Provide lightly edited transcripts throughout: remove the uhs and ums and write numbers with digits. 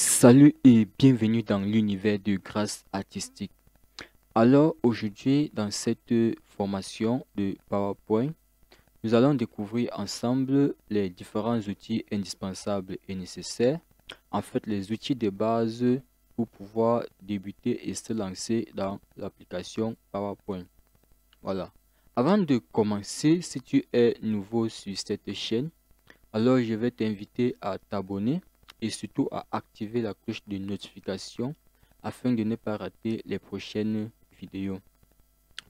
Salut et bienvenue dans l'univers de grâce artistique. Alors aujourd'hui, dans cette formation de PowerPoint, nous allons découvrir ensemble les différents outils indispensables et nécessaires. En fait, les outils de base pour pouvoir débuter et se lancer dans l'application PowerPoint. Voilà. Avant de commencer, si tu es nouveau sur cette chaîne, alors je vais t'inviter à t'abonner et surtout à activer la cloche de notification afin de ne pas rater les prochaines vidéos.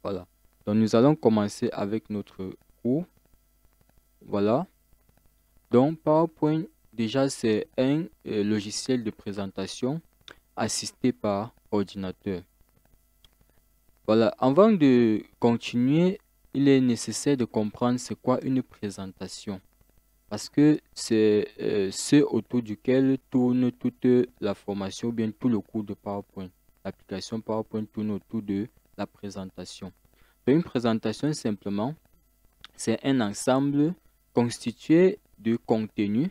Voilà. Donc nous allons commencer avec notre cours. Voilà. Donc PowerPoint, déjà c'est un logiciel de présentation assisté par ordinateur. Voilà. Avant de continuer, il est nécessaire de comprendre c'est quoi une présentation. Parce que c'est ce autour duquel tourne toute la formation ou bien tout le cours de PowerPoint. L'application PowerPoint tourne autour de la présentation. Donc, une présentation, simplement, c'est un ensemble constitué de contenu.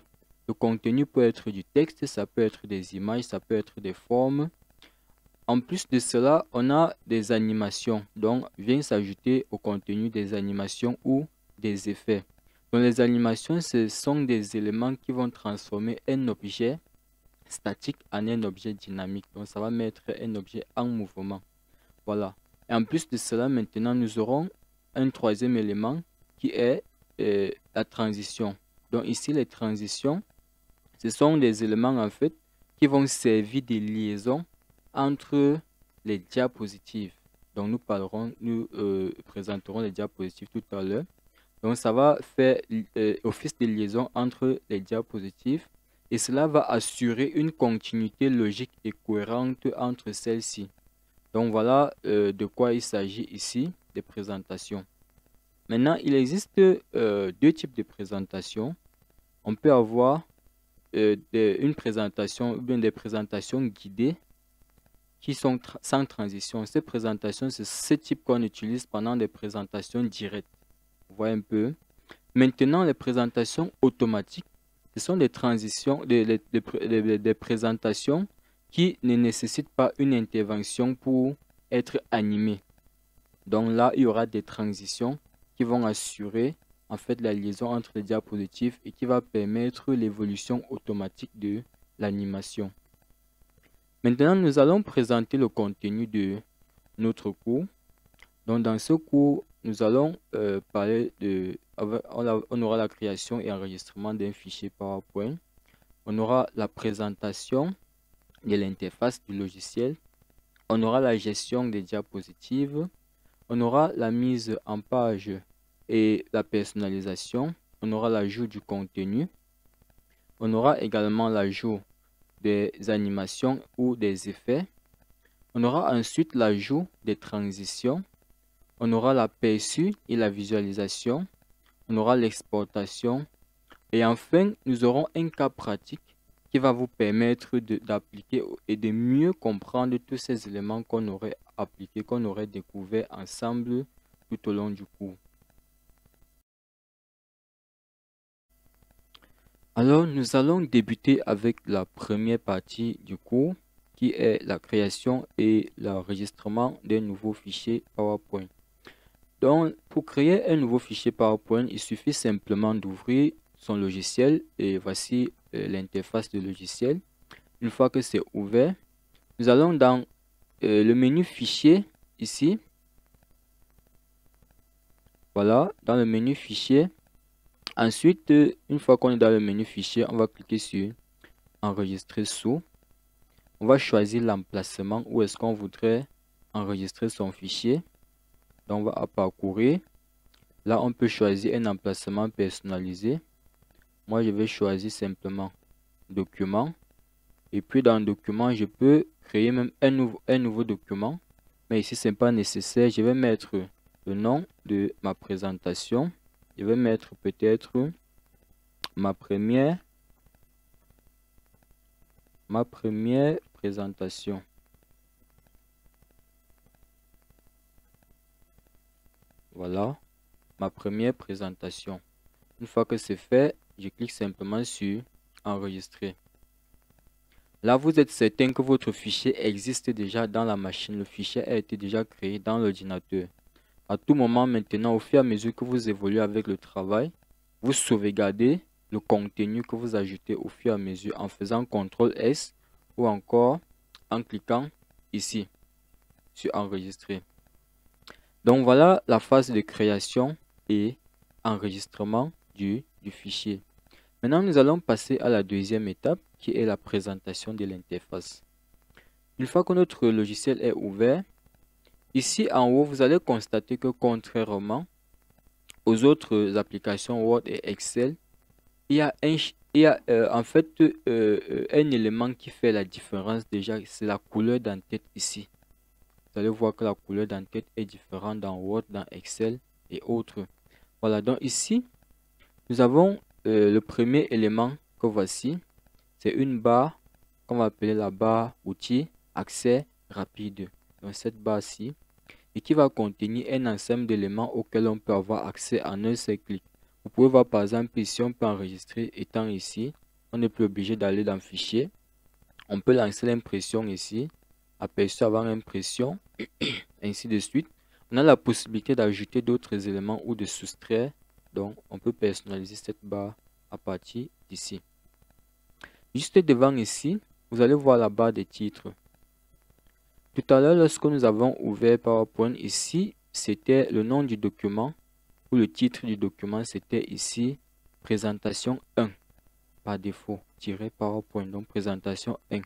Le contenu peut être du texte, ça peut être des images, ça peut être des formes. En plus de cela, on a des animations. Donc, vient s'ajouter au contenu des animations ou des effets. Donc, les animations, ce sont des éléments qui vont transformer un objet statique en un objet dynamique. Donc, ça va mettre un objet en mouvement. Voilà. Et en plus de cela, maintenant, nous aurons un troisième élément qui est la transition. Donc, ici, les transitions, ce sont des éléments, en fait, qui vont servir de liaison entre les diapositives. Donc, nous présenterons les diapositives tout à l'heure. Donc, ça va faire office de liaison entre les diapositives et cela va assurer une continuité logique et cohérente entre celles-ci. Donc, voilà de quoi il s'agit ici, des présentations. Maintenant, il existe deux types de présentations. On peut avoir une présentation ou bien des présentations guidées qui sont sans transition. Ces présentations, c'est ce type qu'on utilise pendant des présentations directes. Vous voyez un peu. Maintenant, les présentations automatiques, ce sont des transitions, des présentations qui ne nécessitent pas une intervention pour être animées. Donc là, il y aura des transitions qui vont assurer en fait la liaison entre les diapositives et qui va permettre l'évolution automatique de l'animation. Maintenant, nous allons présenter le contenu de notre cours. Donc, dans ce cours, nous allons parler de... On aura la création et enregistrement d'un fichier PowerPoint. On aura la présentation de l'interface du logiciel. On aura la gestion des diapositives. On aura la mise en page et la personnalisation. On aura l'ajout du contenu. On aura également l'ajout des animations ou des effets. On aura ensuite l'ajout des transitions. On aura l'aperçu et la visualisation. On aura l'exportation. Et enfin, nous aurons un cas pratique qui va vous permettre d'appliquer et de mieux comprendre tous ces éléments qu'on aurait appliqués, qu'on aurait découvert ensemble tout au long du cours. Alors, nous allons débuter avec la première partie du cours qui est la création et l'enregistrement d'un nouveau fichier PowerPoint. Donc, pour créer un nouveau fichier PowerPoint, il suffit simplement d'ouvrir son logiciel et voici l'interface du logiciel. Une fois que c'est ouvert, nous allons dans le menu fichier ici. Voilà, dans le menu fichier. Ensuite, une fois qu'on est dans le menu fichier, on va cliquer sur enregistrer sous. On va choisir l'emplacement où est-ce qu'on voudrait enregistrer son fichier. Donc, on va parcourir. Là, on peut choisir un emplacement personnalisé. Moi, je vais choisir simplement document. Et puis, dans document, je peux créer même un nouveau document. Mais ici, ce n'est pas nécessaire. Je vais mettre le nom de ma présentation. Je vais mettre peut-être ma première présentation. Voilà, ma première présentation. Une fois que c'est fait, je clique simplement sur enregistrer. Là, vous êtes certain que votre fichier existe déjà dans la machine. Le fichier a été déjà créé dans l'ordinateur. À tout moment maintenant, au fur et à mesure que vous évoluez avec le travail, vous sauvegardez le contenu que vous ajoutez au fur et à mesure en faisant CTRL S ou encore en cliquant ici sur enregistrer. Donc voilà la phase de création et enregistrement du fichier. Maintenant, nous allons passer à la deuxième étape qui est la présentation de l'interface. Une fois que notre logiciel est ouvert, ici en haut, vous allez constater que contrairement aux autres applications Word et Excel, il y a en fait un élément qui fait la différence déjà, c'est la couleur d'entête ici. Vous allez voir que la couleur d'entête est différente dans Word, dans Excel et autres. Voilà, donc ici, nous avons le premier élément que voici. C'est une barre qu'on va appeler la barre outil accès rapide. Donc cette barre-ci, et qui va contenir un ensemble d'éléments auxquels on peut avoir accès en un seul clic. Vous pouvez voir par exemple ici, on peut enregistrer étant ici. On n'est plus obligé d'aller dans Fichier. On peut lancer l'impression ici, aperçu avant impression, ainsi de suite. On a la possibilité d'ajouter d'autres éléments ou de soustraire. Donc, on peut personnaliser cette barre à partir d'ici. Juste devant ici, vous allez voir la barre des titres. Tout à l'heure, lorsque nous avons ouvert PowerPoint, ici, c'était le nom du document ou le titre du document, c'était ici, présentation 1, par défaut, tiré PowerPoint, donc présentation 1.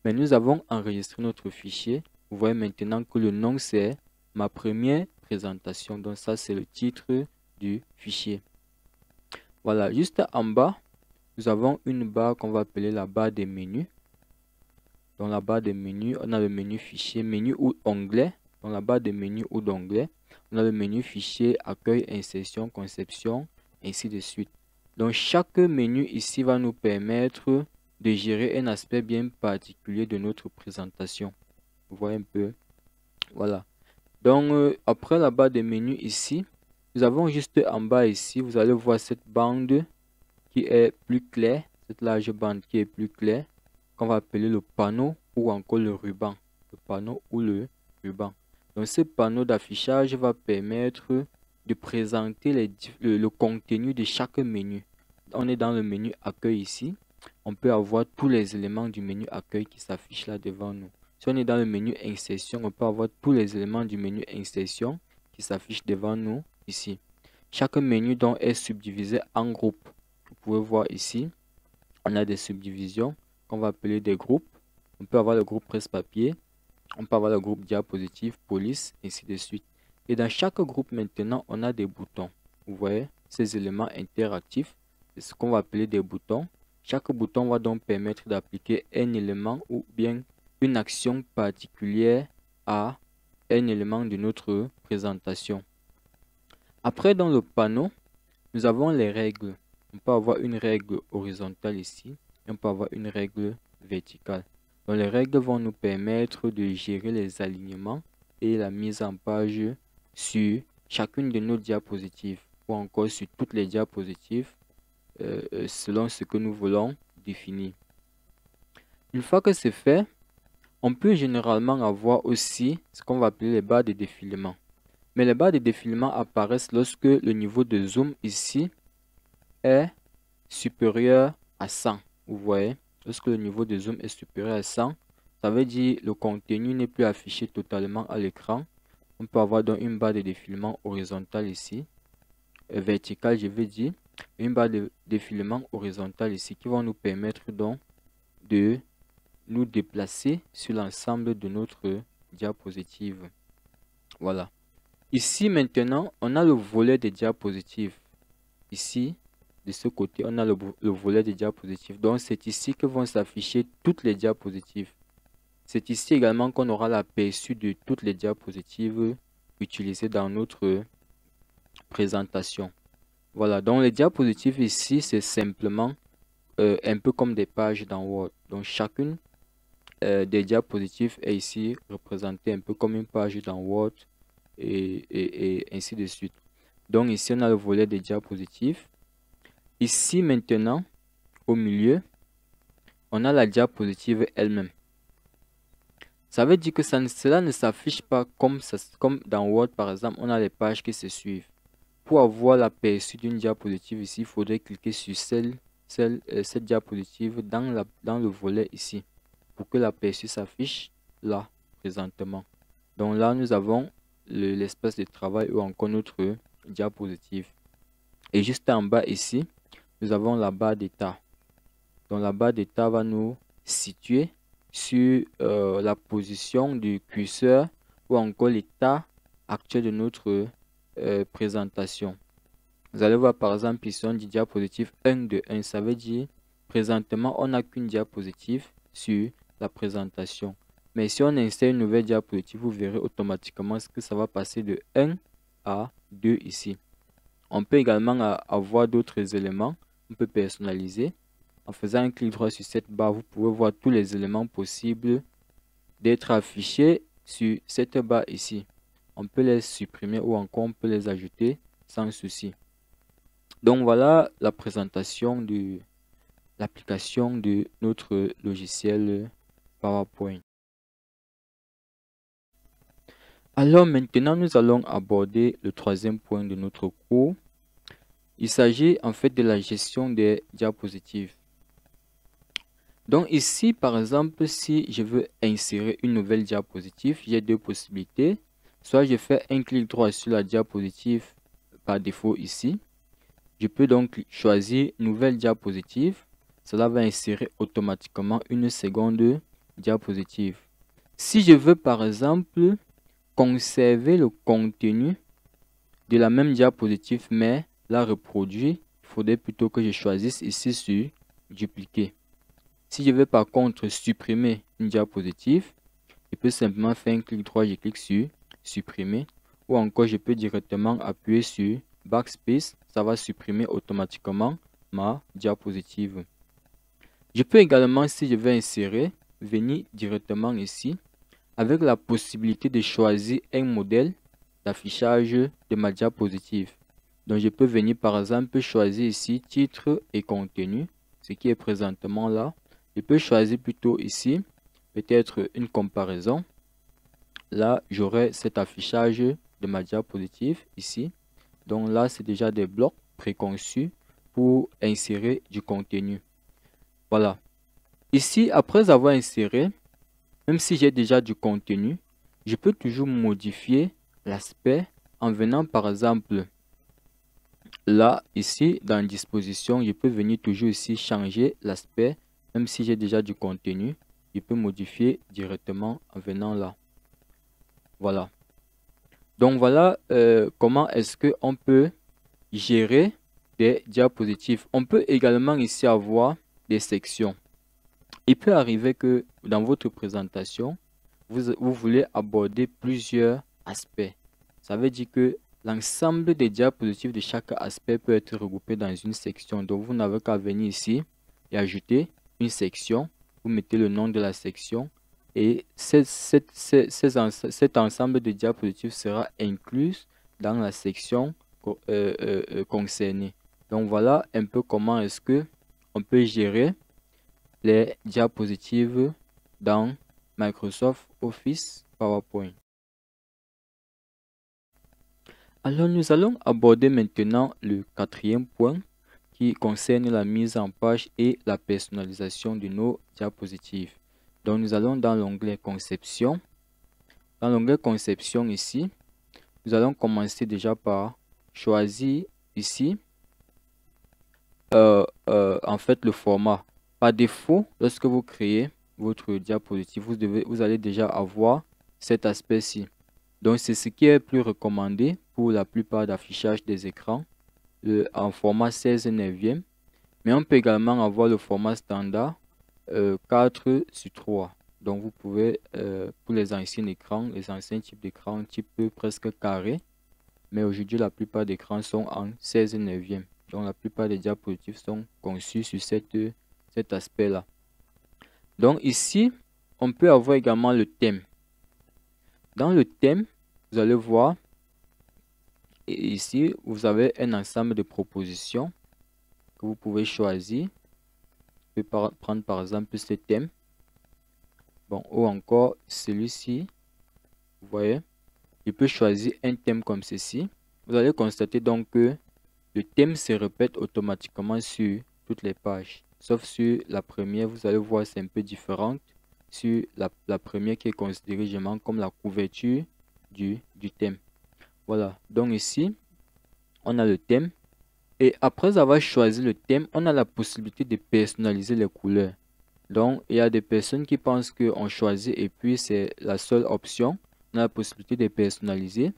Mais nous avons enregistré notre fichier. Vous voyez maintenant que le nom, c'est ma première présentation. Donc ça, c'est le titre du fichier. Voilà, juste en bas, nous avons une barre qu'on va appeler la barre des menus. Dans la barre des menus, on a le menu fichier, menu ou onglet. Dans la barre des menus ou d'onglet, on a le menu fichier, accueil, insertion, conception, ainsi de suite. Donc chaque menu ici va nous permettre de gérer un aspect bien particulier de notre présentation. Vous voyez un peu. Voilà. Donc après la barre des menus ici, nous avons juste en bas ici, vous allez voir cette bande qui est plus claire, cette large bande qui est plus claire, qu'on va appeler le panneau ou encore le ruban. Le panneau ou le ruban. Donc ce panneau d'affichage va permettre de présenter le contenu de chaque menu. On est dans le menu accueil ici. On peut avoir tous les éléments du menu accueil qui s'affichent là devant nous. Si on est dans le menu insertion, on peut avoir tous les éléments du menu insertion qui s'affichent devant nous ici. Chaque menu donc est subdivisé en groupes. Vous pouvez voir ici, on a des subdivisions qu'on va appeler des groupes. On peut avoir le groupe presse-papier, on peut avoir le groupe diapositive, police, ainsi de suite. Et dans chaque groupe maintenant, on a des boutons. Vous voyez, ces éléments interactifs, c'est ce qu'on va appeler des boutons. Chaque bouton va donc permettre d'appliquer un élément ou bien une action particulière à un élément de notre présentation. Après, dans le panneau, nous avons les règles. On peut avoir une règle horizontale ici et on peut avoir une règle verticale. Donc, les règles vont nous permettre de gérer les alignements et la mise en page sur chacune de nos diapositives ou encore sur toutes les diapositives selon ce que nous voulons définir. Une fois que c'est fait, on peut généralement avoir aussi ce qu'on va appeler les barres de défilement. Mais les barres de défilement apparaissent lorsque le niveau de zoom ici est supérieur à 100. Vous voyez, lorsque le niveau de zoom est supérieur à 100, ça veut dire que le contenu n'est plus affiché totalement à l'écran. On peut avoir donc une barre de défilement horizontale ici, verticale je veux dire, une barre de défilement horizontale ici qui va nous permettre donc de nous déplacer sur l'ensemble de notre diapositive. Voilà. Ici maintenant, on a le volet des diapositives. Ici, de ce côté, on a le volet des diapositives. Donc, c'est ici que vont s'afficher toutes les diapositives. C'est ici également qu'on aura l'aperçu de toutes les diapositives utilisées dans notre présentation. Voilà, donc les diapositives ici, c'est simplement un peu comme des pages dans Word. Donc, chacune des diapositives est ici représentée un peu comme une page dans Word et ainsi de suite. Donc, ici, on a le volet des diapositives. Ici, maintenant, au milieu, on a la diapositive elle-même. Ça veut dire que cela ne s'affiche pas comme dans Word par exemple, on a les pages qui se suivent. Pour avoir l'aperçu d'une diapositive ici, il faudrait cliquer sur cette diapositive dans le volet ici, pour que l'aperçu s'affiche là, présentement. Donc là, nous avons l'espace de travail ou encore notre diapositive. Et juste en bas ici, nous avons la barre d'état. Donc la barre d'état va nous situer sur la position du curseur ou encore l'état actuel de notre présentation. Vous allez voir par exemple ici on dit diapositive 1 de 1. Ça veut dire présentement on n'a qu'une diapositive sur la présentation. Mais si on insère une nouvelle diapositive, vous verrez automatiquement ce que ça va passer de 1 à 2 ici. On peut également avoir d'autres éléments. On peut personnaliser. En faisant un clic droit sur cette barre, vous pouvez voir tous les éléments possibles d'être affichés sur cette barre ici. On peut les supprimer ou encore on peut les ajouter sans souci. Donc voilà la présentation de l'application de notre logiciel PowerPoint. Alors maintenant, nous allons aborder le troisième point de notre cours. Il s'agit en fait de la gestion des diapositives. Donc ici, par exemple, si je veux insérer une nouvelle diapositive, j'ai deux possibilités. Soit je fais un clic droit sur la diapositive par défaut ici. Je peux donc choisir nouvelle diapositive. Cela va insérer automatiquement une seconde diapositive. Si je veux par exemple conserver le contenu de la même diapositive mais la reproduire, il faudrait plutôt que je choisisse ici sur dupliquer. Si je veux par contre supprimer une diapositive, je peux simplement faire un clic droit, je clique sur supprimer ou encore je peux directement appuyer sur backspace, ça va supprimer automatiquement ma diapositive. Je peux également, si je veux insérer, venir directement ici avec la possibilité de choisir un modèle d'affichage de ma diapositive. Donc je peux venir par exemple choisir ici titre et contenu, ce qui est présentement là. Je peux choisir plutôt ici, peut-être une comparaison. Là, j'aurai cet affichage de ma diapositive ici. Donc là, c'est déjà des blocs préconçus pour insérer du contenu. Voilà. Ici, après avoir inséré, même si j'ai déjà du contenu, je peux toujours modifier l'aspect en venant par exemple là, ici, dans disposition, je peux venir toujours ici changer l'aspect. Même si j'ai déjà du contenu, je peux modifier directement en venant là. Voilà. Donc voilà comment est-ce qu'on peut gérer des diapositives. On peut également ici avoir des sections. Il peut arriver que dans votre présentation, vous voulez aborder plusieurs aspects. Ça veut dire que l'ensemble des diapositives de chaque aspect peut être regroupé dans une section. Donc vous n'avez qu'à venir ici et ajouter une section. Vous mettez le nom de la section et cet ensemble de diapositives sera inclus dans la section concernée. Donc voilà un peu comment est-ce que on peut gérer les diapositives dans Microsoft Office PowerPoint. Alors nous allons aborder maintenant le quatrième point qui concerne la mise en page et la personnalisation de nos diapositives. Donc nous allons dans l'onglet conception. Dans l'onglet conception ici, nous allons commencer déjà par choisir ici en fait le format. Par défaut, lorsque vous créez votre diapositive, vous allez déjà avoir cet aspect-ci. Donc c'est ce qui est plus recommandé pour la plupart d'affichage des écrans en format 16 neuvième. Mais on peut également avoir le format standard 4:3. Donc vous pouvez, pour les anciens écrans, les anciens types d'écrans type presque carré. Mais aujourd'hui, la plupart des écrans sont en 16 neuvième. Donc la plupart des diapositives sont conçus sur cet aspect-là. Donc ici, on peut avoir également le thème. Dans le thème, vous allez voir, et ici, vous avez un ensemble de propositions que vous pouvez choisir. peux prendre par exemple ce thème. Bon, ou encore celui-ci. Vous voyez, je peux choisir un thème comme ceci. Vous allez constater donc que le thème se répète automatiquement sur toutes les pages. Sauf sur la première, vous allez voir c'est un peu différente. Sur la première qui est considérée généralement comme la couverture du thème. Voilà, donc ici, on a le thème. Et après avoir choisi le thème, on a la possibilité de personnaliser les couleurs. Donc, il y a des personnes qui pensent qu'on choisit et puis c'est la seule option. On a la possibilité de personnaliser.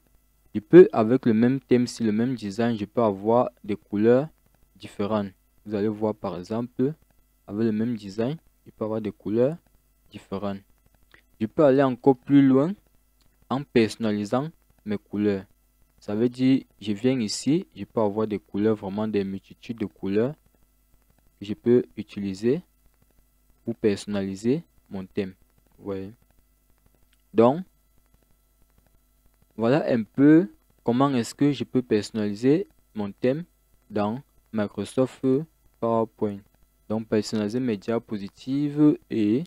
Je peux, avec le même thème, si le même design, je peux avoir des couleurs différentes. Vous allez voir par exemple, avec le même design, je peux avoir des couleurs différentes. Je peux aller encore plus loin en personnalisant mes couleurs. Ça veut dire, je viens ici, je peux avoir des couleurs, vraiment des multitudes de couleurs que je peux utiliser pour personnaliser mon thème. Ouais. Donc, voilà un peu comment est-ce que je peux personnaliser mon thème dans Microsoft PowerPoint. Donc, personnaliser mes diapositives et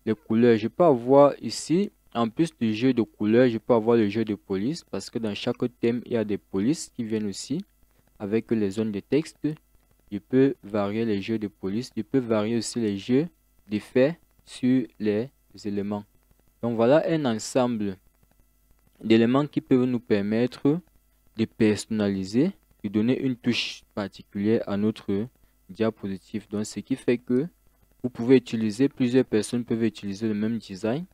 les couleurs. Je peux avoir ici, en plus du jeu de couleurs, je peux avoir le jeu de police parce que dans chaque thème, il y a des polices qui viennent aussi avec les zones de texte. Je peux varier les jeux de police. Je peux varier aussi les jeux d'effets sur les éléments. Donc, voilà un ensemble d'éléments qui peuvent nous permettre de personnaliser, de donner une touche particulière à notre diapositive. Donc, ce qui fait que vous pouvez utiliser, plusieurs personnes peuvent utiliser le même design,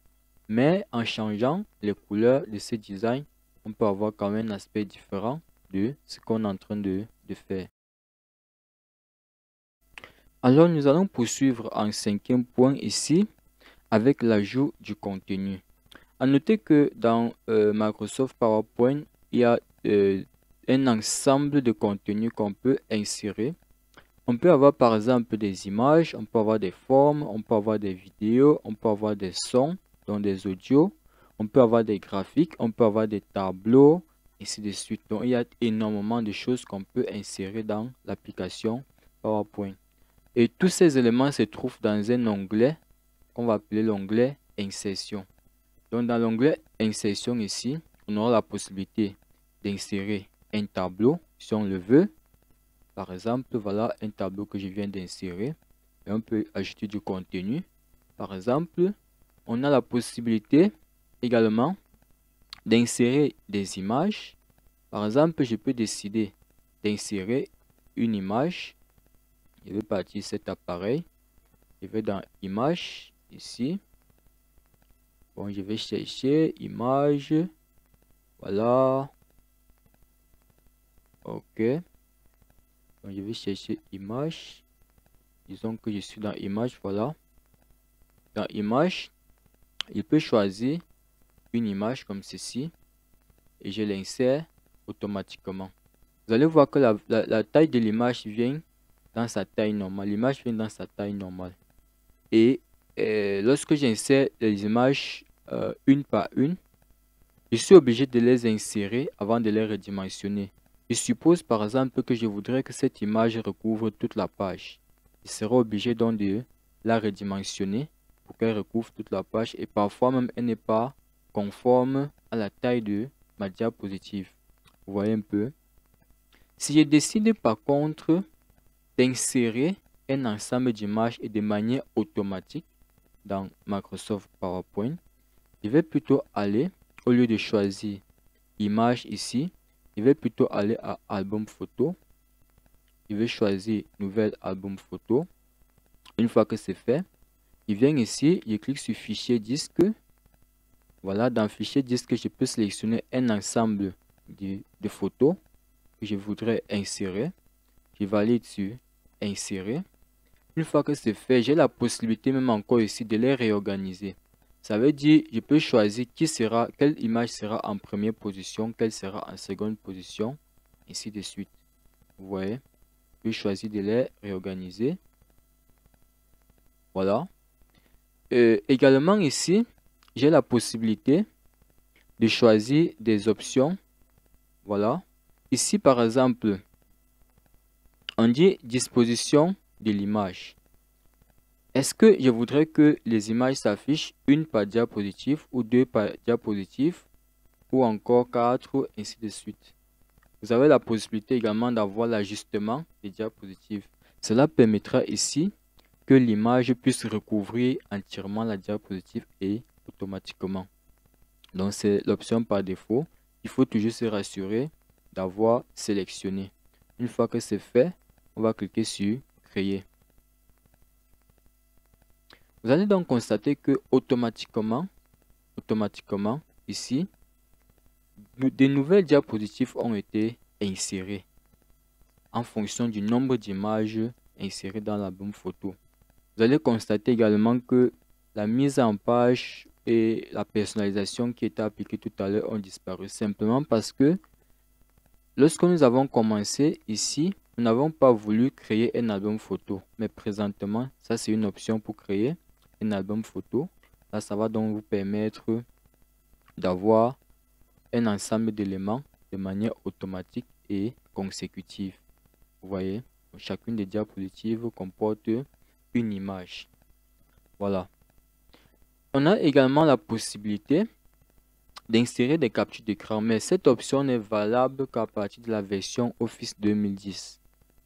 mais en changeant les couleurs de ce design, on peut avoir quand même un aspect différent de ce qu'on est en train de faire. Alors, nous allons poursuivre en cinquième point ici avec l'ajout du contenu. À noter que dans Microsoft PowerPoint, il y a un ensemble de contenus qu'on peut insérer. On peut avoir par exemple des images, on peut avoir des formes, on peut avoir des vidéos, on peut avoir des sons, donc des audios, on peut avoir des graphiques, on peut avoir des tableaux, ainsi de suite. Donc il y a énormément de choses qu'on peut insérer dans l'application PowerPoint. Et tous ces éléments se trouvent dans un onglet qu'on va appeler l'onglet Insertion. Donc dans l'onglet Insertion ici, on aura la possibilité d'insérer un tableau si on le veut. Par exemple, voilà un tableau que je viens d'insérer. Et on peut ajouter du contenu. Par exemple, on a la possibilité également d'insérer des images. Par exemple, je peux décider d'insérer une image. Je vais partir cet appareil. Je vais dans Images, ici. Bon, je vais chercher Image. Voilà. Ok. Donc, je vais chercher Image. Disons que je suis dans Image, voilà. Dans Image, je peux choisir une image comme ceci. Et je l'insère automatiquement. Vous allez voir que la taille de l'image vient dans sa taille normale. L'image vient dans sa taille normale. Et lorsque j'insère les images une par une, je suis obligé de les insérer avant de les redimensionner. Je suppose par exemple que je voudrais que cette image recouvre toute la page. Je serai obligé donc de la redimensionner pour qu'elle recouvre toute la page. Et parfois même elle n'est pas conforme à la taille de ma diapositive. Vous voyez un peu. Si je décide par contre d'insérer un ensemble d'images et de manière automatique dans Microsoft PowerPoint, je vais plutôt aller, au lieu de choisir image ici, je vais plutôt aller à album photo. Je vais choisir nouvel album photo. Une fois que c'est fait, je viens ici, je clique sur fichier disque. Voilà, dans fichier disque, je peux sélectionner un ensemble de photos que je voudrais insérer. Je valide sur insérer. Une fois que c'est fait, j'ai la possibilité même encore ici de les réorganiser. Ça veut dire, je peux choisir quelle image sera en première position, quelle sera en seconde position, ainsi de suite. Vous voyez, je peux choisir de les réorganiser. Voilà. Également ici, j'ai la possibilité de choisir des options. Voilà. Ici, par exemple, on dit disposition de l'image. Est-ce que je voudrais que les images s'affichent une par diapositive ou deux par diapositive ou encore quatre, ainsi de suite? Vous avez la possibilité également d'avoir l'ajustement des diapositives. Cela permettra ici que l'image puisse recouvrir entièrement la diapositive et automatiquement. Donc c'est l'option par défaut. Il faut toujours se rassurer d'avoir sélectionné. Une fois que c'est fait, on va cliquer sur créer. Vous allez donc constater que automatiquement ici, de nouvelles diapositives ont été insérées en fonction du nombre d'images insérées dans l'album photo. Vous allez constater également que la mise en page et la personnalisation qui étaient appliquées tout à l'heure ont disparu simplement parce que lorsque nous avons commencé ici, nous n'avons pas voulu créer un album photo. Mais présentement, ça c'est une option pour créer un album photo. Là, ça va donc vous permettre d'avoir un ensemble d'éléments de manière automatique et consécutive. Vous voyez, chacune des diapositives comporte une image. Voilà. On a également la possibilité d'insérer des captures d'écran, mais cette option n'est valable qu'à partir de la version Office 2010.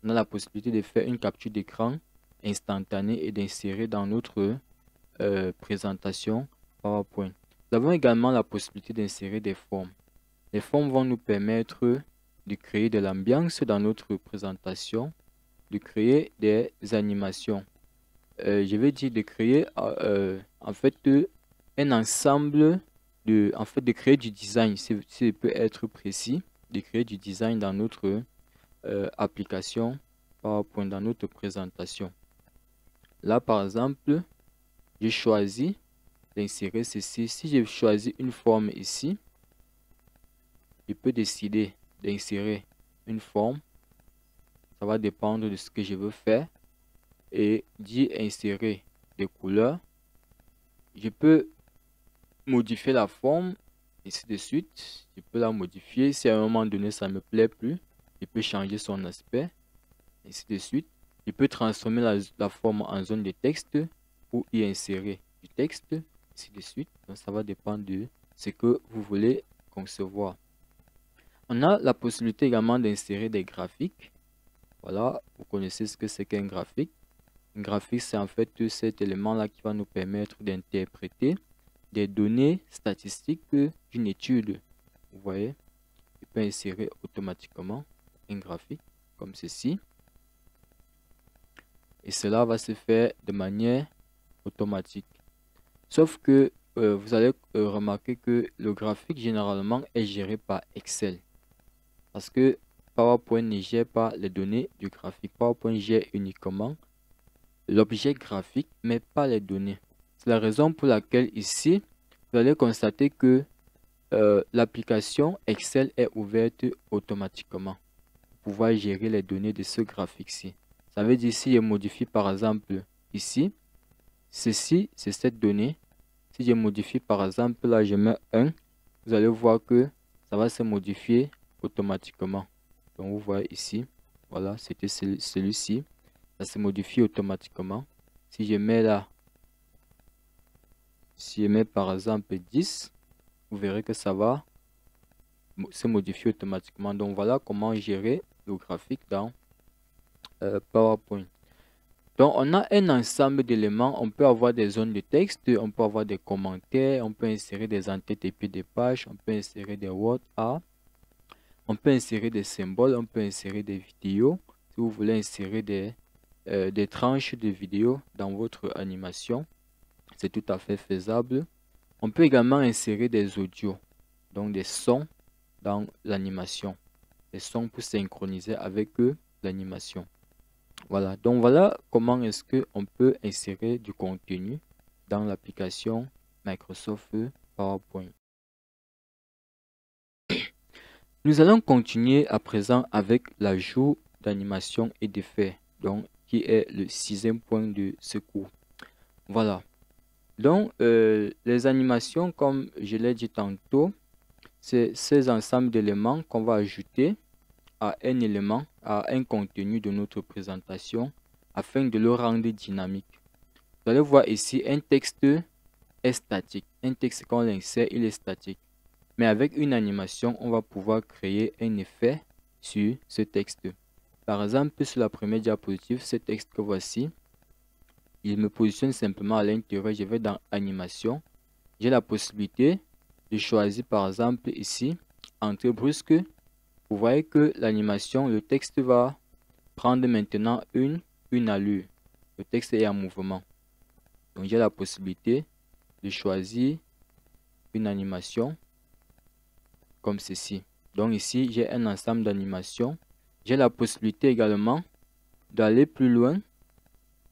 On a la possibilité de faire une capture d'écran instantanée et d'insérer dans notre présentation PowerPoint. Nous avons également la possibilité d'insérer des formes. Les formes vont nous permettre de créer de l'ambiance dans notre présentation, de créer des animations. Je vais dire de créer en fait un ensemble de créer du design, si peut être précis, de créer du design dans notre application PowerPoint, dans notre présentation. Là par exemple, j'ai choisi d'insérer ceci. Si j'ai choisi une forme ici, je peux décider d'insérer une forme. Ça va dépendre de ce que je veux faire. Et d'y insérer des couleurs. Je peux modifier la forme, ainsi de suite. Je peux la modifier. Si à un moment donné ça ne me plaît plus, je peux changer son aspect, ainsi de suite. Je peux transformer la forme en zone de texte ou y insérer du texte, ainsi de suite. Donc ça va dépendre de ce que vous voulez concevoir. On a la possibilité également d'insérer des graphiques. Voilà, vous connaissez ce que c'est qu'un graphique. Un graphique, c'est en fait cet élément-là qui va nous permettre d'interpréter des données statistiques d'une étude. Vous voyez, je peux insérer automatiquement un graphique comme ceci. Et cela va se faire de manière automatique. Sauf que vous allez remarquer que le graphique généralement est géré par Excel. Parce que PowerPoint ne gère pas les données du graphique. PowerPoint gère uniquement l'objet graphique, mais pas les données. C'est la raison pour laquelle ici, vous allez constater que l'application Excel est ouverte automatiquement pour pouvoir gérer les données de ce graphique-ci. Ça veut dire si je modifie par exemple ici, ceci, c'est cette donnée. Si je modifie par exemple, là je mets 1, vous allez voir que ça va se modifier automatiquement. Donc vous voyez ici, voilà, c'était celui-ci. Ça se modifie automatiquement. Si je mets là, si je mets par exemple 10, vous verrez que ça va se modifier automatiquement. Donc voilà comment gérer le graphique dans PowerPoint. Donc on a un ensemble d'éléments. On peut avoir des zones de texte, on peut avoir des commentaires, on peut insérer des entêtes et puis des pages, on peut insérer des word art, on peut insérer des symboles, on peut insérer des vidéos. Si vous voulez insérer des tranches de vidéos dans votre animation, c'est tout à fait faisable. On peut également insérer des audios, donc des sons dans l'animation, des sons pour synchroniser avec l'animation. Voilà, donc voilà comment est-ce qu'on peut insérer du contenu dans l'application Microsoft PowerPoint. Nous allons continuer à présent avec l'ajout d'animation et d'effets, donc qui est le 6e point de ce cours. Voilà. Donc, les animations, comme je l'ai dit tantôt, c'est ces ensembles d'éléments qu'on va ajouter à un élément, à un contenu de notre présentation, afin de le rendre dynamique. vous allez voir ici un texte est statique. Un texte quand on l'insère, il est statique. Mais avec une animation, on va pouvoir créer un effet sur ce texte. Par exemple, sur la première diapositive, ce texte que voici, il me positionne simplement à l'intérieur. Je vais dans animation. J'ai la possibilité de choisir par exemple ici, entrée brusque. Vous voyez que l'animation, le texte va prendre maintenant une allure. Le texte est en mouvement. Donc j'ai la possibilité de choisir une animation comme ceci. Donc ici, j'ai un ensemble d'animations. J'ai la possibilité également d'aller plus loin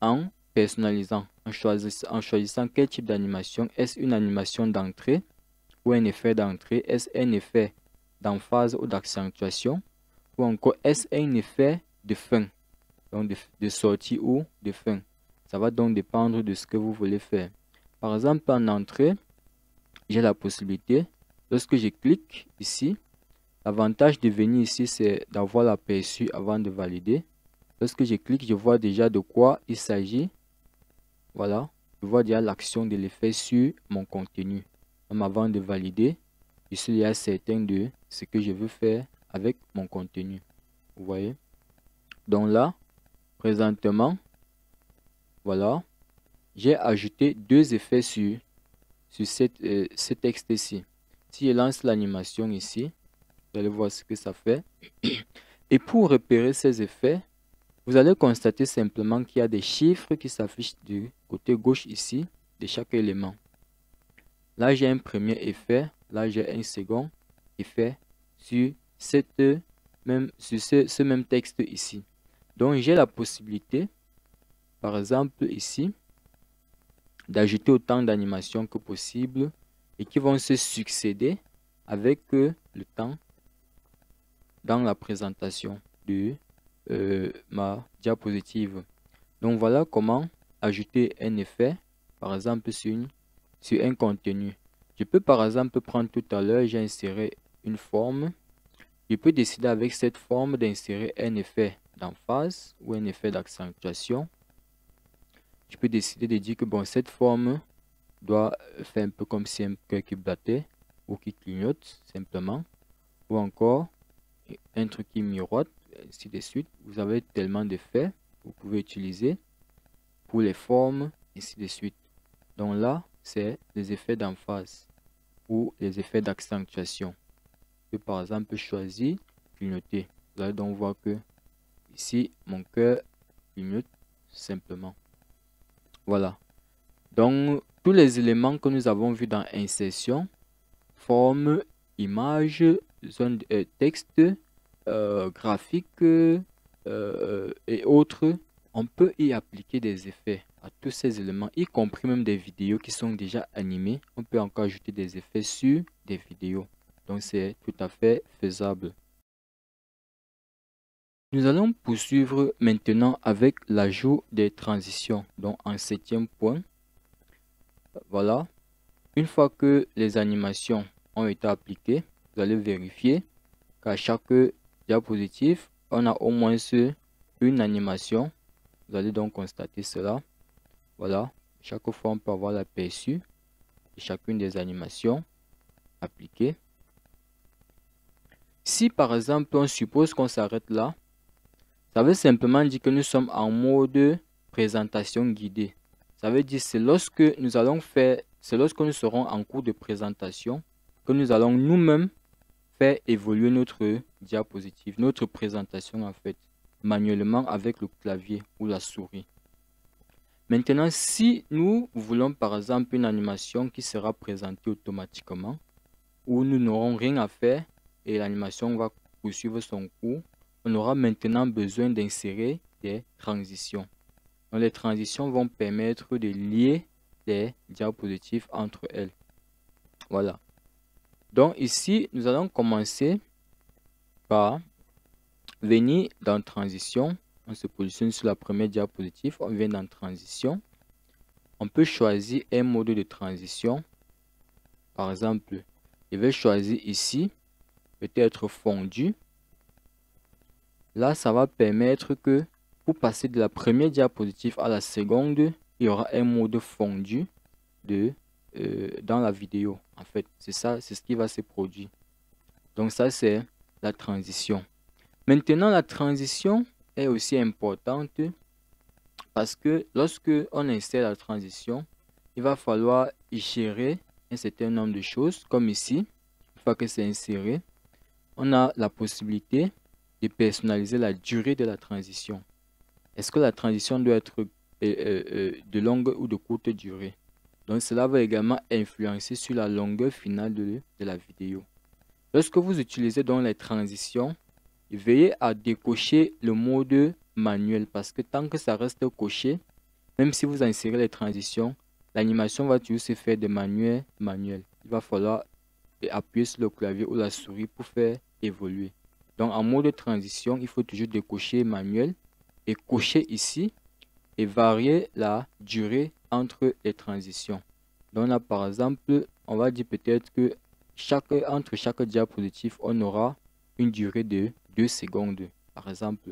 en personnalisant, en choisissant quel type d'animation. Est-ce une animation d'entrée ou un effet d'entrée? Est-ce un effet d'emphase ou d'accentuation? Ou encore, est-ce un effet de fin? Donc de sortie ou de fin. Ça va donc dépendre de ce que vous voulez faire. Par exemple, en entrée, j'ai la possibilité, lorsque je clique ici, l'avantage de venir ici, c'est d'avoir l'aperçu avant de valider. Lorsque je clique, je vois déjà de quoi il s'agit. Voilà, je vois déjà l'action de l'effet sur mon contenu. Même avant de valider, je suis déjà certain de ce que je veux faire avec mon contenu. Vous voyez? Donc là, présentement, voilà, j'ai ajouté deux effets sur ce texte-ci. Si je lance l'animation ici, vous allez voir ce que ça fait. Et pour repérer ces effets, vous allez constater simplement qu'il y a des chiffres qui s'affichent du côté gauche ici de chaque élément. Là, j'ai un premier effet. Là, j'ai un second effet sur, ce même texte ici. Donc, j'ai la possibilité, par exemple ici, d'ajouter autant d'animations que possible et qui vont se succéder avec le temps dans la présentation de ma diapositive. Donc voilà comment ajouter un effet, par exemple sur un contenu. Je peux par exemple prendre tout à l'heure, j'ai inséré une forme. Je peux décider avec cette forme d'insérer un effet d'emphase ou un effet d'accentuation. Je peux décider de dire que bon, cette forme doit faire un peu comme si un cœur qui battait ou qui clignote simplement. Ou encore un truc qui miroite, ainsi de suite. Vous avez tellement d'effets que vous pouvez utiliser pour les formes, ainsi de suite. Donc là, c'est les effets d'emphase ou les effets d'accentuation. Je peux par exemple choisir clignoter. Vous allez donc voir que ici, mon cœur clignote simplement. Voilà. Donc, tous les éléments que nous avons vus dans insertion, forme, image, zone de texte, graphique et autres, on peut y appliquer des effets à tous ces éléments, y compris même des vidéos qui sont déjà animées. On peut encore ajouter des effets sur des vidéos. Donc, c'est tout à fait faisable. Nous allons poursuivre maintenant avec l'ajout des transitions. Donc, en 7e point, voilà. Une fois que les animations ont été appliquées, vous allez vérifier qu'à chaque diapositive, on a au moins une animation. Vous allez donc constater cela. Voilà. Chaque fois, on peut avoir l'aperçu de chacune des animations appliquées. Si par exemple, on suppose qu'on s'arrête là, ça veut simplement dire que nous sommes en mode présentation guidée. Ça veut dire que c'est lorsque nous serons en cours de présentation que nous allons nous-mêmes faire évoluer notre diapositive, notre présentation en fait, manuellement avec le clavier ou la souris. Maintenant, si nous voulons par exemple une animation qui sera présentée automatiquement, où nous n'aurons rien à faire et l'animation va poursuivre son cours, on aura maintenant besoin d'insérer des transitions. Donc, les transitions vont permettre de lier les diapositives entre elles. Voilà. Donc ici, nous allons commencer par venir dans transition. On se positionne sur la première diapositive. On vient dans transition. On peut choisir un mode de transition. Par exemple, je vais choisir ici, peut-être fondu. Là, ça va permettre que pour passer de la première diapositive à la seconde, il y aura un mode fondu dans la vidéo. En fait, c'est ça, c'est ce qui va se produire. Donc ça, c'est la transition. Maintenant, la transition est aussi importante parce que lorsque on insère la transition, il va falloir gérer un certain nombre de choses, comme ici. Une fois que c'est inséré, on a la possibilité de personnaliser la durée de la transition. Est-ce que la transition doit être de longue ou de courte durée? Donc cela va également influencer sur la longueur finale de la vidéo. Lorsque vous utilisez donc les transitions, veillez à décocher le mode manuel parce que tant que ça reste coché, même si vous insérez les transitions, l'animation va toujours se faire de manière manuelle. Il va falloir appuyer sur le clavier ou la souris pour faire évoluer. Donc en mode transition, il faut toujours décocher manuel et cocher ici et varier la durée entre les transitions. Donc là par exemple, on va dire peut-être que entre chaque diapositive, on aura une durée de 2 secondes par exemple,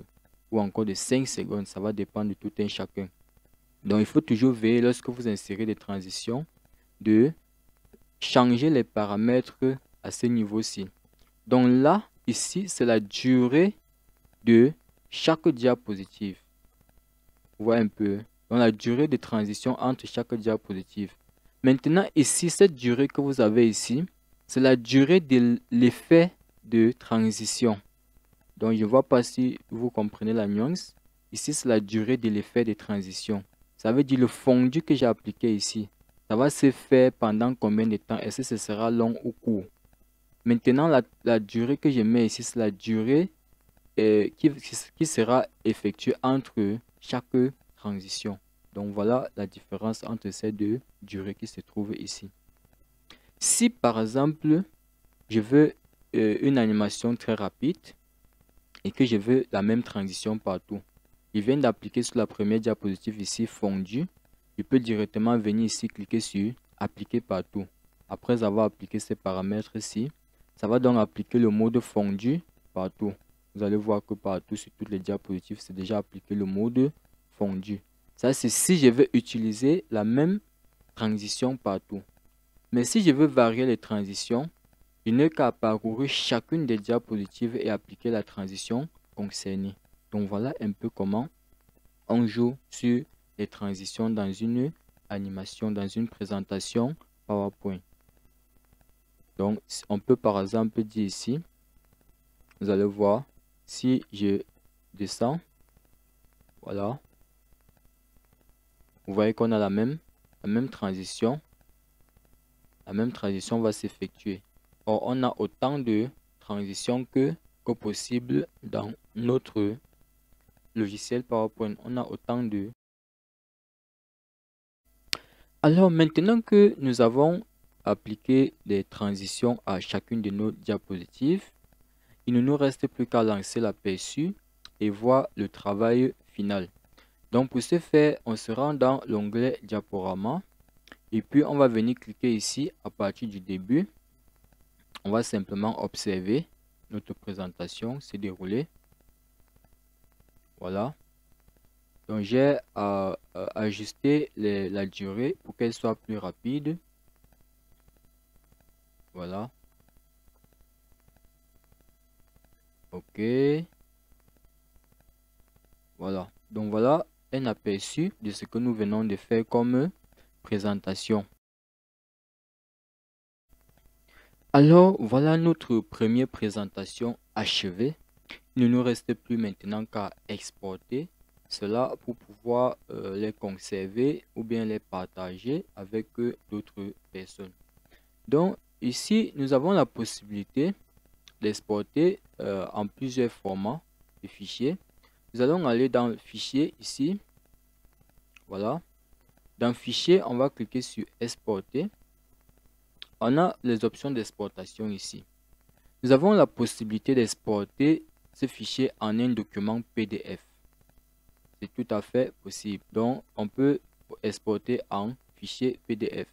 ou encore de 5 secondes, ça va dépendre de tout un chacun. Donc il faut toujours veiller lorsque vous insérez des transitions de changer les paramètres à ce niveau-ci. Donc là, ici, c'est la durée de chaque diapositive. Vous voyez un peu. Donc la durée de transition entre chaque diapositive. Maintenant, ici, cette durée que vous avez ici, c'est la durée de l'effet de transition. Donc je ne vois pas si vous comprenez la nuance. Ici, c'est la durée de l'effet de transition. Ça veut dire le fondu que j'ai appliqué ici. Ça va se faire pendant combien de temps? Est-ce que ce sera long ou court? Maintenant, la durée que je mets ici, c'est la durée qui sera effectuée entre chaque transition. Donc voilà la différence entre ces deux durées qui se trouvent ici. Si par exemple, je veux une animation très rapide et que je veux la même transition partout, je viens d'appliquer sur la première diapositive ici, fondu. Je peux directement venir ici, cliquer sur appliquer partout. Après avoir appliqué ces paramètres-ci, ça va donc appliquer le mode fondu partout. Vous allez voir que partout, sur toutes les diapositives, c'est déjà appliqué le mode fondu. Ça, c'est si je veux utiliser la même transition partout. Mais si je veux varier les transitions, je n'ai qu'à parcourir chacune des diapositives et appliquer la transition concernée. Donc voilà un peu comment on joue sur les transitions dans une animation, dans une présentation PowerPoint. Donc on peut par exemple dire ici, vous allez voir, si je descends, voilà, vous voyez qu'on a la même transition. La même transition va s'effectuer. Or, on a autant de transitions que possible dans notre logiciel PowerPoint. On a autant de... Alors, maintenant que nous avons appliqué des transitions à chacune de nos diapositives, il ne nous reste plus qu'à lancer l'aperçu et voir le travail final. Donc, pour ce faire, on se rend dans l'onglet Diaporama. Et puis, on va venir cliquer ici à partir du début. On va simplement observer notre présentation se dérouler. Voilà. Donc, j'ai ajusté la durée pour qu'elle soit plus rapide. Voilà. OK. Voilà. Donc, voilà un aperçu de ce que nous venons de faire comme présentation. Alors, voilà notre première présentation achevée. Il ne nous reste plus maintenant qu'à exporter cela pour pouvoir les conserver ou bien les partager avec d'autres personnes. Donc, ici, nous avons la possibilité d'exporter en plusieurs formats de fichiers. Nous allons aller dans le fichier ici. Voilà. Dans fichier, on va cliquer sur exporter. On a les options d'exportation ici. Nous avons la possibilité d'exporter ce fichier en un document PDF. C'est tout à fait possible. Donc, on peut exporter en fichier PDF.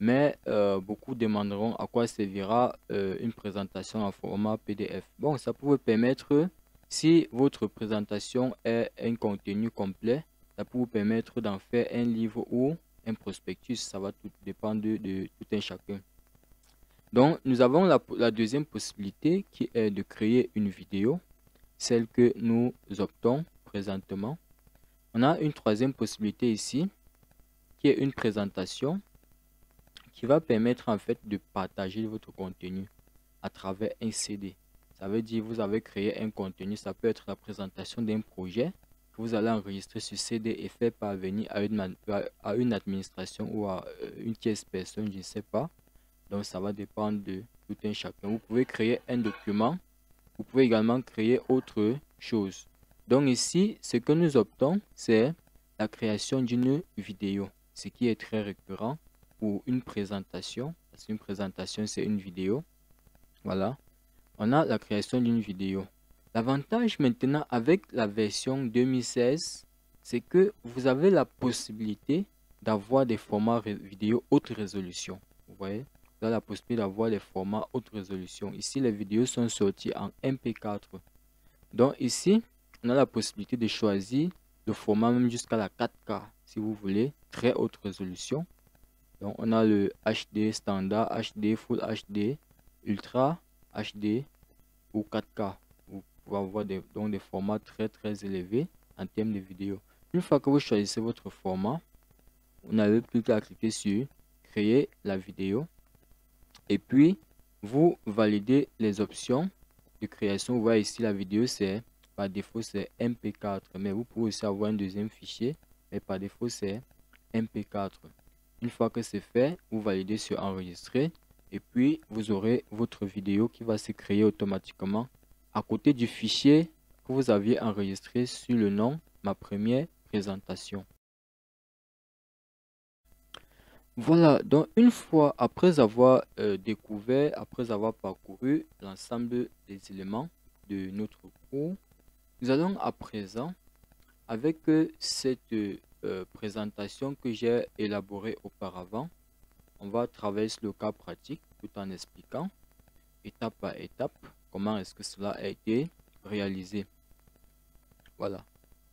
Mais beaucoup demanderont à quoi servira une présentation en format PDF. Bon, ça peut vous permettre, si votre présentation est un contenu complet, Ça peut vous permettre d'en faire un livre ou un prospectus. Ça va tout dépendre de tout un chacun. Donc, nous avons la deuxième possibilité qui est de créer une vidéo, celle que nous optons présentement. On a une troisième possibilité ici, qui est une présentation qui va permettre en fait de partager votre contenu à travers un CD. Ça veut dire vous avez créé un contenu, ça peut être la présentation d'un projet que vous allez enregistrer sur CD et faire parvenir à une administration ou à une tierce personne, je ne sais pas. Donc ça va dépendre de tout un chacun. Vous pouvez créer un document, vous pouvez également créer autre chose. Donc ici, ce que nous optons, c'est la création d'une vidéo, ce qui est très récurrent pour une présentation. Parce qu'une présentation, c'est une vidéo. Voilà, on a la création d'une vidéo. L'avantage maintenant avec la version 2016, c'est que vous avez la possibilité d'avoir des formats vidéo haute résolution. Vous voyez, vous avez la possibilité d'avoir les formats haute résolution. Ici, les vidéos sont sorties en MP4. Donc ici, on a la possibilité de choisir le format même jusqu'à la 4K, si vous voulez, très haute résolution. Donc on a le HD standard, HD, Full HD, Ultra HD ou 4K. Vous pouvez avoir donc des formats très élevés en termes de vidéo. Une fois que vous choisissez votre format, vous n'avez plus qu'à cliquer sur créer la vidéo et puis vous validez les options de création. Vous voyez ici la vidéo, c'est par défaut c'est MP4, mais vous pouvez aussi avoir un deuxième fichier, mais par défaut c'est MP4. Une fois que c'est fait, vous validez sur enregistrer et puis vous aurez votre vidéo qui va se créer automatiquement à côté du fichier que vous aviez enregistré sur le nom ma première présentation. Voilà, donc une fois après avoir découvert, après avoir parcouru l'ensemble des éléments de notre cours, nous allons à présent, avec cette présentation que j'ai élaborée auparavant, on va traverser le cas pratique tout en expliquant étape par étape comment est-ce que cela a été réalisé. Voilà.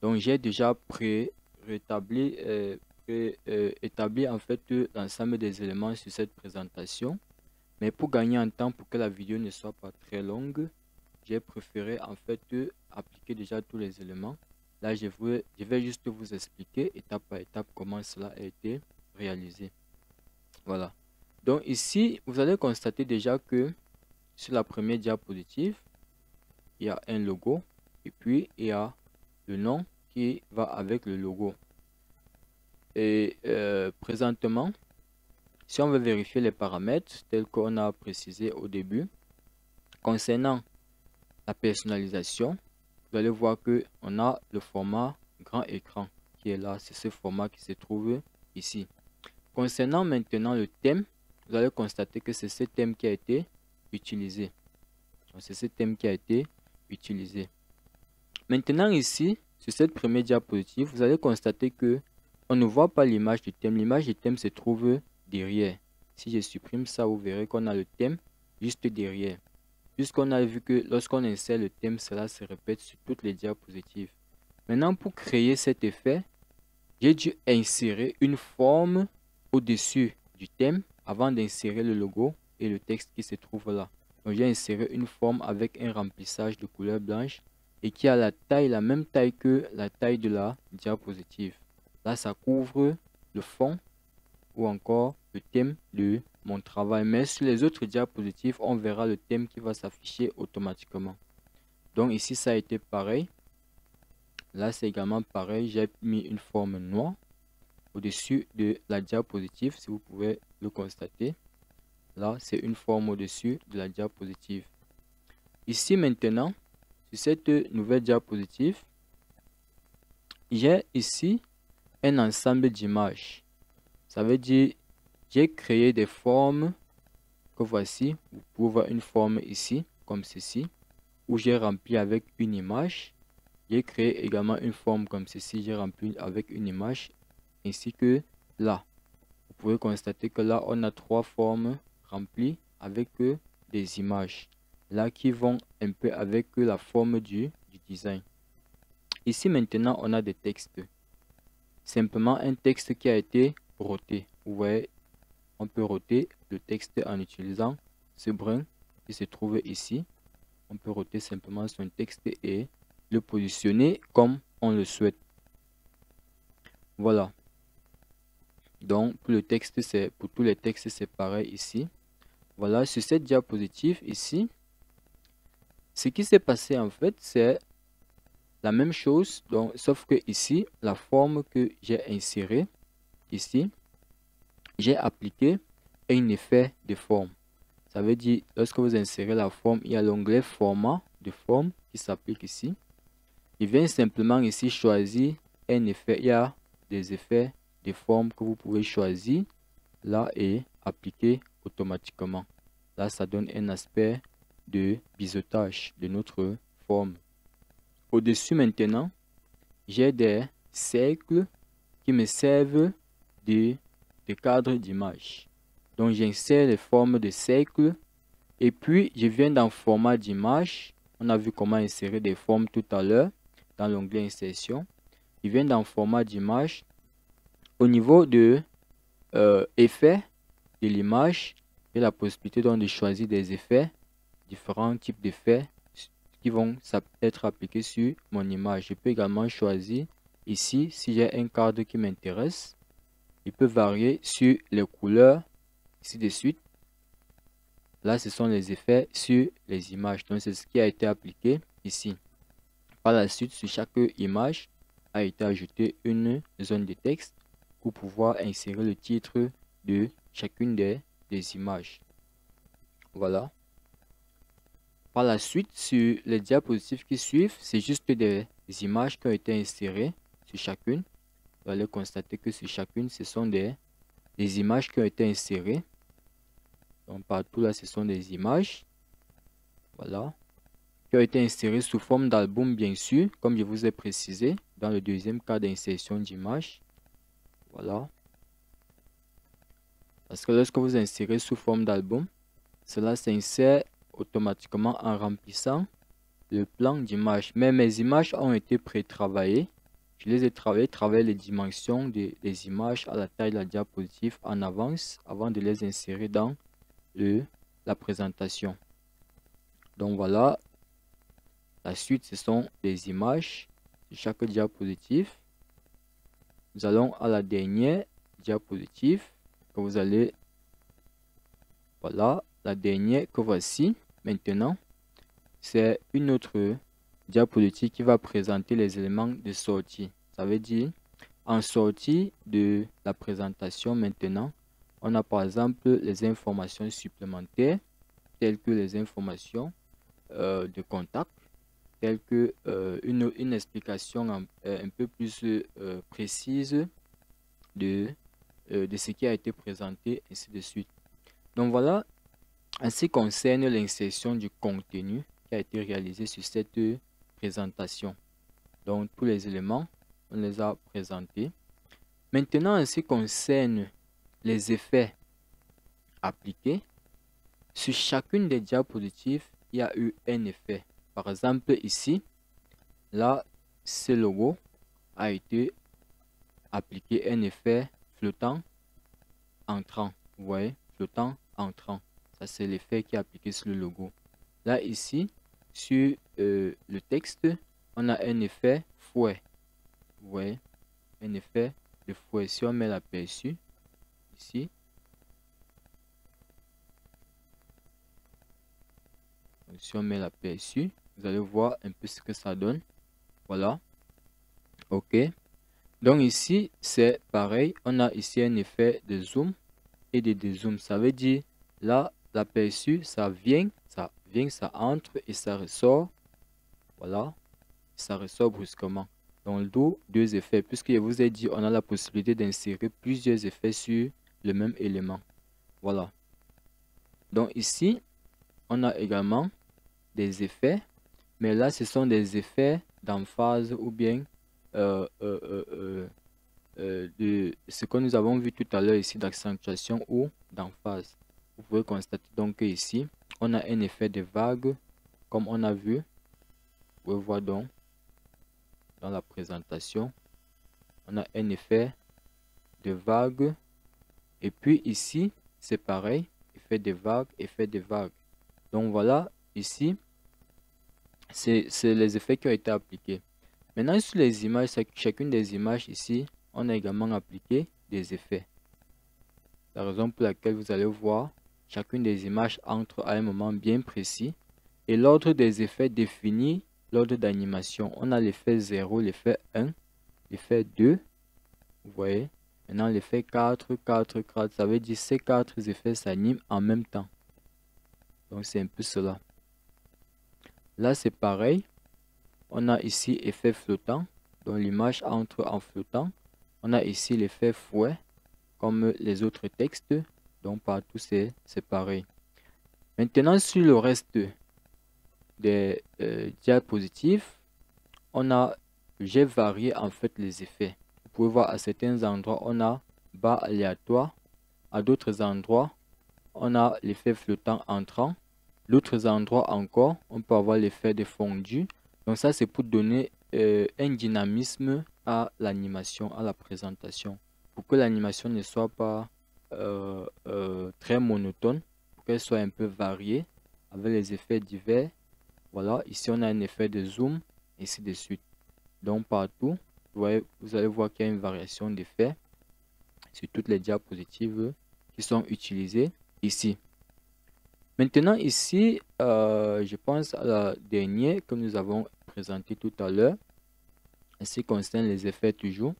Donc j'ai déjà établi en fait l'ensemble des éléments sur cette présentation. Mais pour gagner en temps, pour que la vidéo ne soit pas très longue, j'ai préféré en fait appliquer déjà tous les éléments. Là, je vais juste vous expliquer étape par étape comment cela a été réalisé. Voilà. Donc ici, vous allez constater déjà que sur la première diapositive, il y a un logo et puis il y a le nom qui va avec le logo. Et présentement, si on veut vérifier les paramètres tels qu'on a précisé au début, concernant la personnalisation, vous allez voir que on a le format grand écran qui est là. C'est ce format qui se trouve ici. Concernant maintenant le thème, vous allez constater que c'est ce thème qui a été utilisé. C'est ce thème qui a été utilisé. Maintenant ici, sur cette première diapositive, vous allez constater que on ne voit pas l'image du thème. L'image du thème se trouve derrière. Si je supprime ça, vous verrez qu'on a le thème juste derrière. Puisqu'on a vu que lorsqu'on insère le thème, cela se répète sur toutes les diapositives. Maintenant, pour créer cet effet, j'ai dû insérer une forme au-dessus du thème avant d'insérer le logo et le texte qui se trouve là. Donc, j'ai inséré une forme avec un remplissage de couleur blanche et qui a la même taille que la taille de la diapositive. Là, ça couvre le fond ou encore le thème de mon travail. Mais sur les autres diapositives, on verra le thème qui va s'afficher automatiquement. Donc ici, ça a été pareil. Là, c'est également pareil. J'ai mis une forme noire au-dessus de la diapositive, si vous pouvez le constater. Là, c'est une forme au-dessus de la diapositive. Ici, maintenant, sur cette nouvelle diapositive, j'ai ici un ensemble d'images. Ça veut dire, j'ai créé des formes que voici. Vous pouvez voir une forme ici, comme ceci, où j'ai rempli avec une image. J'ai créé également une forme comme ceci, j'ai rempli avec une image, ainsi que là. Vous pouvez constater que là, on a trois formes remplies avec des images. Là, qui vont un peu avec la forme du design. Ici, maintenant, on a des textes. simplement un texte qui a été roté. Vous voyez, on peut roter le texte en utilisant ce brin qui se trouve ici. On peut roter simplement son texte et le positionner comme on le souhaite. Voilà. Donc pour le texte, pour tous les textes, c'est pareil ici. Voilà, sur cette diapositive ici, ce qui s'est passé en fait, c'est la même chose, donc, sauf que ici, la forme que j'ai insérée ici, j'ai appliqué un effet de forme. Ça veut dire, lorsque vous insérez la forme, il y a l'onglet format de forme qui s'applique ici. Il vient simplement ici choisir un effet. Il y a des effets de forme que vous pouvez choisir là et appliquer automatiquement. Là, ça donne un aspect de biseautage de notre forme. Au-dessus maintenant, j'ai des cercles qui me servent de cadre d'image. Donc j'insère les formes de cercles et puis je viens dans format d'image. On a vu comment insérer des formes tout à l'heure dans l'onglet insertion. Je viens dans format d'image. Au niveau de effet de l'image, j'ai la possibilité donc de choisir des effets, différents types d'effets qui vont être appliqués sur mon image. Je peux également choisir ici, si j'ai un cadre qui m'intéresse, il peut varier sur les couleurs, ainsi de suite. Là, ce sont les effets sur les images. Donc, c'est ce qui a été appliqué ici. Par la suite, sur chaque image, a été ajouté une zone de texte pour pouvoir insérer le titre de chacune des images. Voilà. Par la suite, sur les diapositives qui suivent, c'est juste des images qui ont été insérées sur chacune. Vous allez constater que sur chacune, ce sont des images qui ont été insérées. Donc partout là, ce sont des images. Voilà. Qui ont été insérées sous forme d'album, bien sûr, comme je vous ai précisé dans le deuxième cas d'insertion d'images. Voilà. Parce que lorsque vous insérez sous forme d'album, cela s'insère automatiquement en remplissant le plan d'image. Mais mes images ont été pré-travaillées. Je les ai travaillé les dimensions des images à la taille de la diapositive en avance avant de les insérer dans la présentation. Donc voilà, la suite ce sont des images de chaque diapositive. Nous allons à la dernière diapositive que vous allez, voilà, la dernière que voici maintenant. C'est une autre diapositive qui va présenter les éléments de sortie. Ça veut dire, en sortie de la présentation maintenant, on a par exemple les informations supplémentaires, telles que les informations de contact, telles que une explication un peu plus précise de ce qui a été présenté, ainsi de suite. Donc voilà, en ce qui concerne l'insertion du contenu qui a été réalisé sur cette présentation. Donc tous les éléments, on les a présentés. Maintenant, en ce qui concerne les effets appliqués, sur chacune des diapositives, il y a eu un effet. Par exemple, ici, là, ce logo a été appliqué un effet flottant entrant. Vous voyez, flottant entrant. Ça, c'est l'effet qui est appliqué sur le logo. Là, ici, sur le texte, on a un effet fouet. Vous voyez, un effet de fouet. Si on met l'aperçu, ici, si on met l'aperçu, vous allez voir un peu ce que ça donne. Voilà. OK. Donc ici, c'est pareil. On a ici un effet de zoom et de dézoom. Ça veut dire, là, l'aperçu, ça vient, ça entre et ça ressort. Voilà. Ça ressort brusquement. Donc, d'où deux effets. Puisque je vous ai dit, on a la possibilité d'insérer plusieurs effets sur le même élément. Voilà. Donc ici, on a également des effets. Mais là, ce sont des effets d'emphase ou bien de ce que nous avons vu tout à l'heure ici d'accentuation ou d'emphase. Vous pouvez constater donc que ici, on a un effet de vague comme on a vu. Vous pouvez voir donc dans la présentation, on a un effet de vague. Et puis ici, c'est pareil, effet de vague, effet de vague. Donc voilà, ici, c'est les effets qui ont été appliqués. Maintenant, sur les images, chacune des images ici, on a également appliqué des effets. La raison pour laquelle vous allez voir, chacune des images entre à un moment bien précis. Et l'ordre des effets définit l'ordre d'animation. On a l'effet 0, l'effet 1, l'effet 2. Vous voyez? Maintenant, l'effet 4, 4, 4. Ça veut dire que ces 4 effets s'animent en même temps. Donc, c'est un peu cela. Là, c'est pareil. On a ici effet flottant. Donc, l'image entre en flottant. On a ici l'effet fouet, comme les autres textes. Donc, partout, c'est pareil. Maintenant, sur le reste des diapositives, j'ai varié en fait les effets. Vous pouvez voir à certains endroits, on a bas aléatoire. À d'autres endroits, on a l'effet flottant entrant. D'autres endroits encore, on peut avoir l'effet de fondu. Donc ça, c'est pour donner un dynamisme à l'animation, à la présentation. Pour que l'animation ne soit pas très monotone, pour qu'elle soit un peu variée, avec les effets divers. Voilà, ici on a un effet de zoom, et ainsi de suite. Donc partout, vous allez voir qu'il y a une variation d'effets sur toutes les diapositives qui sont utilisées ici. Maintenant ici, je pense à la dernière que nous avons présentée tout à l'heure. En ce qui concerne les effets toujours.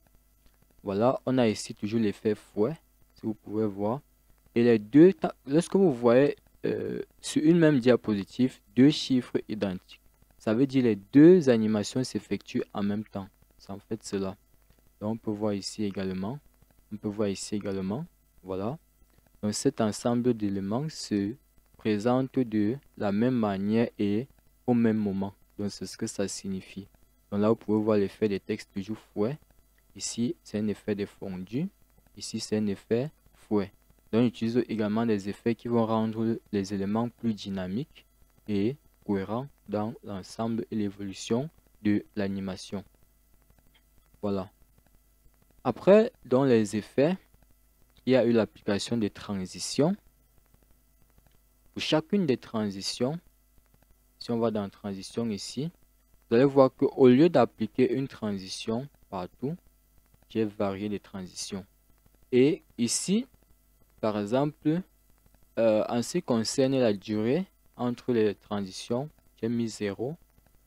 Voilà, on a ici toujours l'effet fouet, si vous pouvez voir. Et les deux, lorsque vous voyez sur une même diapositive, deux chiffres identiques, ça veut dire les deux animations s'effectuent en même temps. C'est en fait cela. Donc on peut voir ici également. On peut voir ici également. Voilà. Donc cet ensemble d'éléments se présente de la même manière et au même moment. Donc c'est ce que ça signifie. Donc là vous pouvez voir l'effet des textes toujours fouet. Ici c'est un effet de fondu. Ici c'est un effet fouet. Donc j'utilise également des effets qui vont rendre les éléments plus dynamiques et cohérents dans l'ensemble et l'évolution de l'animation. Voilà. Après, dans les effets, il y a eu l'application des transitions. Pour chacune des transitions, si on va dans transition ici, vous allez voir qu'au lieu d'appliquer une transition partout, j'ai varié les transitions. Et ici, par exemple, en ce qui concerne la durée entre les transitions, j'ai mis 0,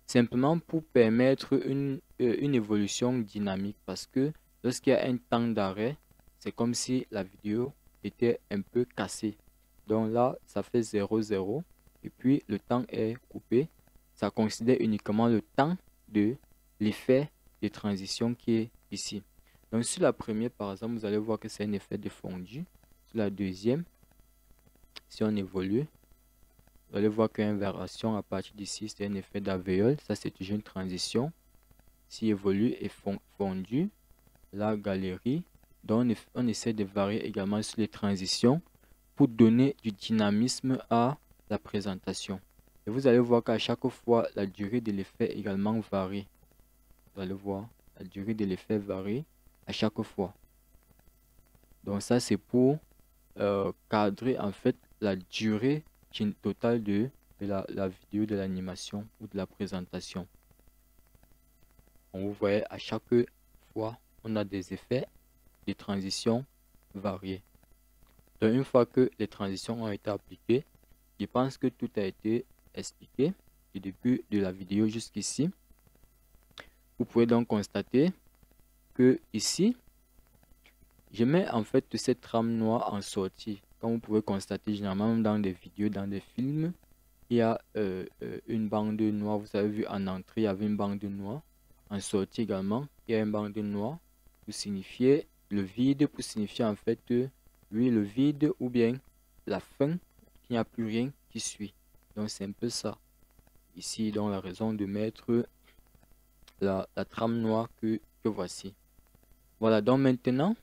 simplement pour permettre une évolution dynamique, parce que lorsqu'il y a un temps d'arrêt, c'est comme si la vidéo était un peu cassée. Donc là, ça fait 0, 0, et puis le temps est coupé. Ça considère uniquement le temps de l'effet de transition qui est ici. Donc sur la première, par exemple, vous allez voir que c'est un effet de fondu. Sur la deuxième, si on évolue, vous allez voir qu'il y a une variation à partir d'ici, c'est un effet d'alvéole. Ça, c'est toujours une transition. Si évolue et fondu, la galerie. Donc, on essaie de varier également sur les transitions pour donner du dynamisme à la présentation. Et vous allez voir qu'à chaque fois, la durée de l'effet également varie. Vous allez voir, la durée de l'effet varie à chaque fois. Donc ça, c'est pour cadrer en fait la durée totale de la vidéo, de l'animation ou de la présentation. On voit à chaque fois, on a des effets, des transitions variées. Donc une fois que les transitions ont été appliquées, je pense que tout a été expliqué du début de la vidéo jusqu'ici. Vous pouvez donc constater que ici, je mets en fait cette trame noire en sortie. Comme vous pouvez constater, généralement dans des vidéos, dans des films, il y a une bande noire. Vous avez vu en entrée, il y avait une bande noire. En sortie également, il y a une bande noire pour signifier le vide, pour signifier en fait, oui, le vide ou bien la fin, il n'y a plus rien qui suit. Donc c'est un peu ça. Ici, donc la raison de mettre la trame noire que voici. Voilà, donc maintenant,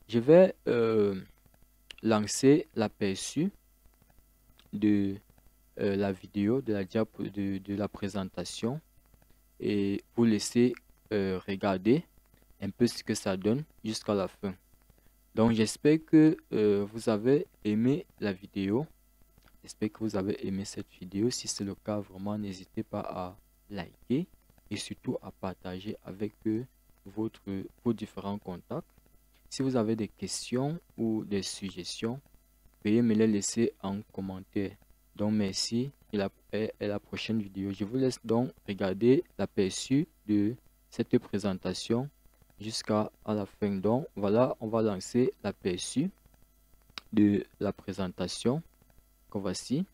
je vais lancer l'aperçu de la vidéo, de la présentation, et vous laisser regarder. un peu ce que ça donne jusqu'à la fin. Donc j'espère que vous avez aimé la vidéo. J'espère que vous avez aimé cette vidéo. Si c'est le cas, vraiment n'hésitez pas à liker et surtout à partager avec vos différents contacts. Si vous avez des questions ou des suggestions, veuillez me les laisser en commentaire. Donc merci et la prochaine vidéo. Je vous laisse donc regarder l'aperçu de cette présentation jusqu'à la fin. Donc voilà, on va lancer l'aperçu de la présentation que voici.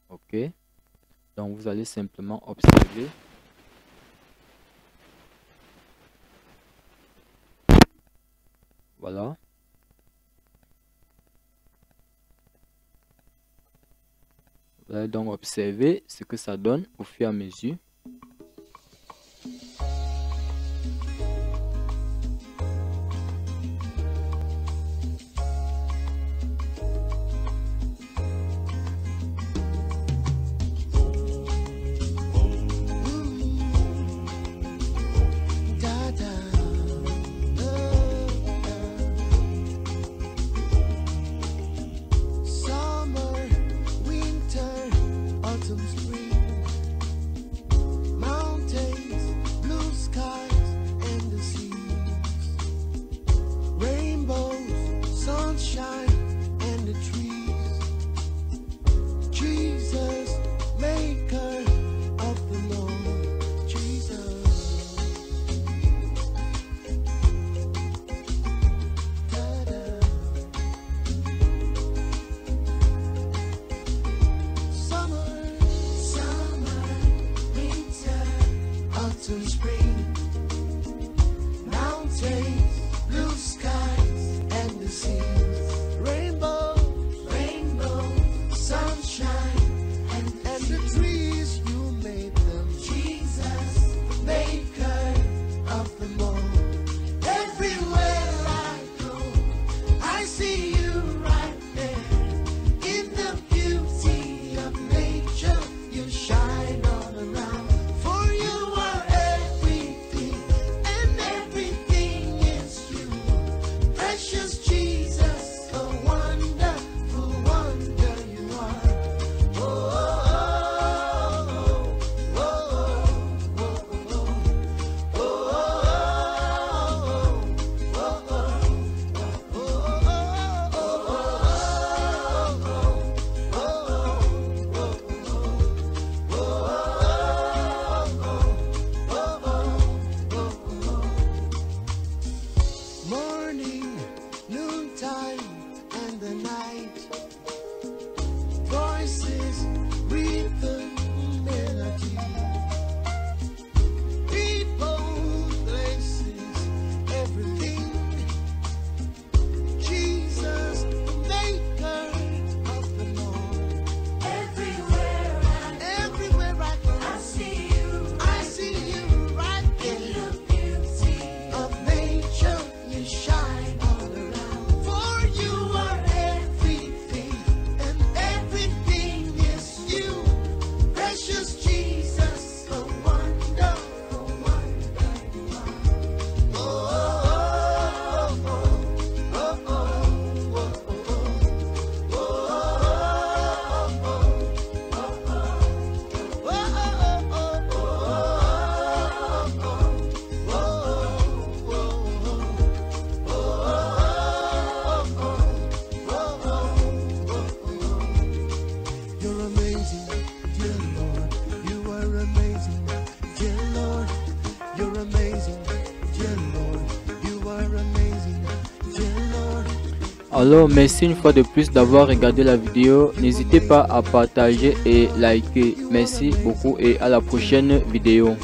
Ok, donc vous allez simplement observer. Voilà. Vous allez donc observer ce que ça donne au fur et à mesure. Alors merci une fois de plus d'avoir regardé la vidéo. N'hésitez pas à partager et liker. Merci beaucoup et à la prochaine vidéo.